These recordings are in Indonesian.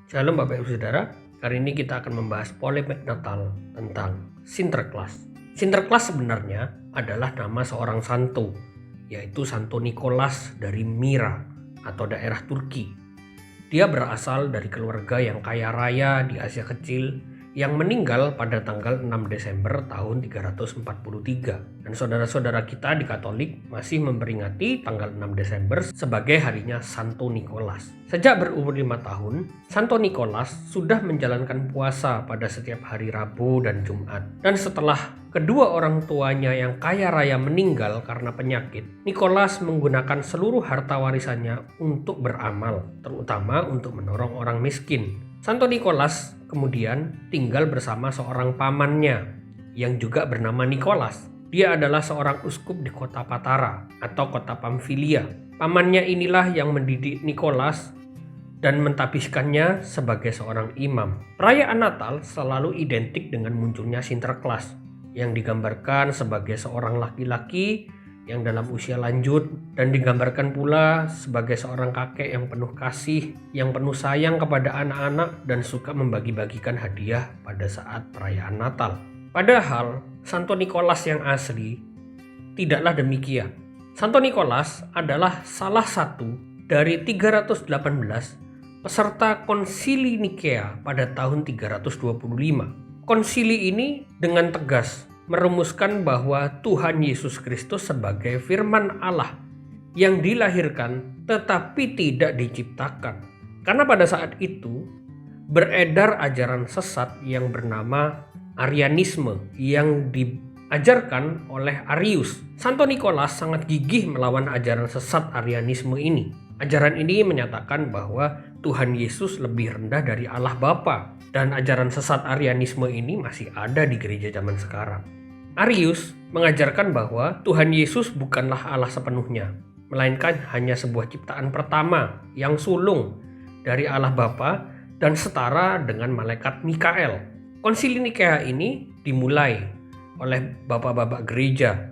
Shalom Bapak Ibu Saudara, kali ini kita akan membahas polemik Natal tentang Sinterklas. Sinterklas sebenarnya adalah nama seorang santo, yaitu Santo Nikolas dari Myra atau daerah Turki. Dia berasal dari keluarga yang kaya raya di Asia Kecil yang meninggal pada tanggal 6 Desember tahun 343. Dan saudara-saudara kita di Katolik masih memperingati tanggal 6 Desember sebagai harinya Santo Nikolas. Sejak berumur 5 tahun, Santo Nikolas sudah menjalankan puasa pada setiap hari Rabu dan Jumat. Dan setelah kedua orang tuanya yang kaya raya meninggal karena penyakit, Nikolas menggunakan seluruh harta warisannya untuk beramal, terutama untuk menolong orang miskin. Santo Nikolas kemudian tinggal bersama seorang pamannya yang juga bernama Nikolas. Dia adalah seorang uskup di kota Patara atau kota Pamfilia. Pamannya inilah yang mendidik Nikolas dan mentapiskannya sebagai seorang imam. Perayaan Natal selalu identik dengan munculnya Sinterklas yang digambarkan sebagai seorang laki-laki yang dalam usia lanjut dan digambarkan pula sebagai seorang kakek yang penuh kasih, yang penuh sayang kepada anak-anak dan suka membagi-bagikan hadiah pada saat perayaan Natal. Padahal Santo Nikolas yang asli tidaklah demikian. Santo Nikolas adalah salah satu dari 318 peserta Konsili Nikea pada tahun 325. Konsili ini dengan tegas merumuskan bahwa Tuhan Yesus Kristus sebagai firman Allah yang dilahirkan tetapi tidak diciptakan. Karena pada saat itu beredar ajaran sesat yang bernama Arianisme yang diajarkan oleh Arius. Santo Nikolas sangat gigih melawan ajaran sesat Arianisme ini. Ajaran ini menyatakan bahwa Tuhan Yesus lebih rendah dari Allah Bapa, dan ajaran sesat Arianisme ini masih ada di gereja zaman sekarang. Arius mengajarkan bahwa Tuhan Yesus bukanlah Allah sepenuhnya, melainkan hanya sebuah ciptaan pertama yang sulung dari Allah Bapa dan setara dengan malaikat Mikael. Konsili Nikea ini dimulai oleh bapak-bapak gereja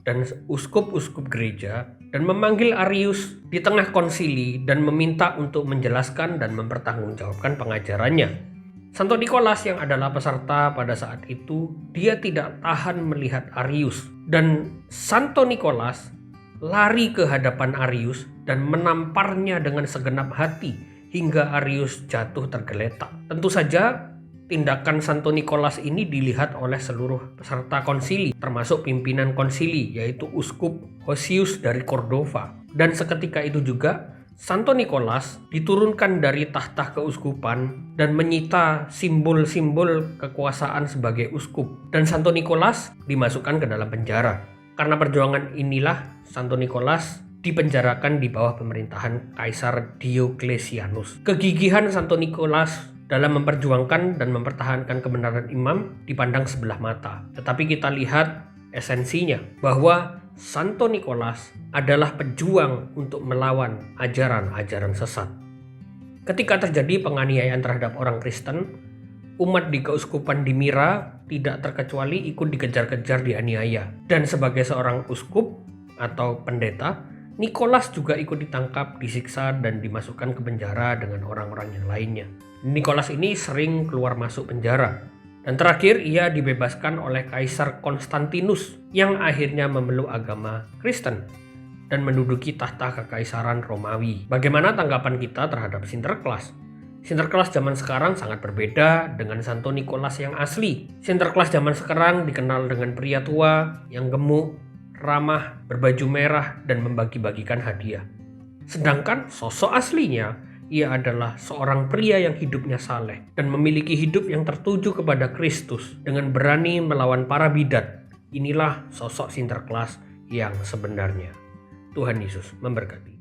dan uskup-uskup gereja dan memanggil Arius di tengah konsili dan meminta untuk menjelaskan dan mempertanggungjawabkan pengajarannya. Santo Nikolas yang adalah peserta pada saat itu, dia tidak tahan melihat Arius, dan Santo Nikolas lari ke hadapan Arius dan menamparnya dengan segenap hati hingga Arius jatuh tergeletak. Tentu saja tindakan Santo Nikolas ini dilihat oleh seluruh peserta konsili, termasuk pimpinan konsili yaitu Uskup Hosius dari Cordova. Dan seketika itu juga Santo Nikolas diturunkan dari tahta keuskupan dan menyita simbol-simbol kekuasaan sebagai uskup. Dan Santo Nikolas dimasukkan ke dalam penjara. Karena perjuangan inilah Santo Nikolas dipenjarakan di bawah pemerintahan Kaisar Diocletianus. Kegigihan Santo Nikolas dalam memperjuangkan dan mempertahankan kebenaran imam dipandang sebelah mata. Tetapi kita lihat esensinya bahwa Santo Nikolas adalah pejuang untuk melawan ajaran-ajaran sesat. Ketika terjadi penganiayaan terhadap orang Kristen, umat di keuskupan di Myra tidak terkecuali ikut dikejar-kejar dianiaya. Dan sebagai seorang uskup atau pendeta, Nikolas juga ikut ditangkap, disiksa, dan dimasukkan ke penjara dengan orang-orang yang lainnya. Nikolas ini sering keluar masuk penjara. Dan terakhir ia dibebaskan oleh Kaisar Konstantinus yang akhirnya memeluk agama Kristen dan menduduki tahta kekaisaran Romawi. Bagaimana tanggapan kita terhadap Sinterklas? Sinterklas zaman sekarang sangat berbeda dengan Santo Nikolas yang asli. Sinterklas zaman sekarang dikenal dengan pria tua yang gemuk, ramah, berbaju merah, dan membagi-bagikan hadiah. Sedangkan sosok aslinya, ia adalah seorang pria yang hidupnya saleh dan memiliki hidup yang tertuju kepada Kristus dengan berani melawan para bidat. Inilah sosok Sinterklas yang sebenarnya. Tuhan Yesus memberkati.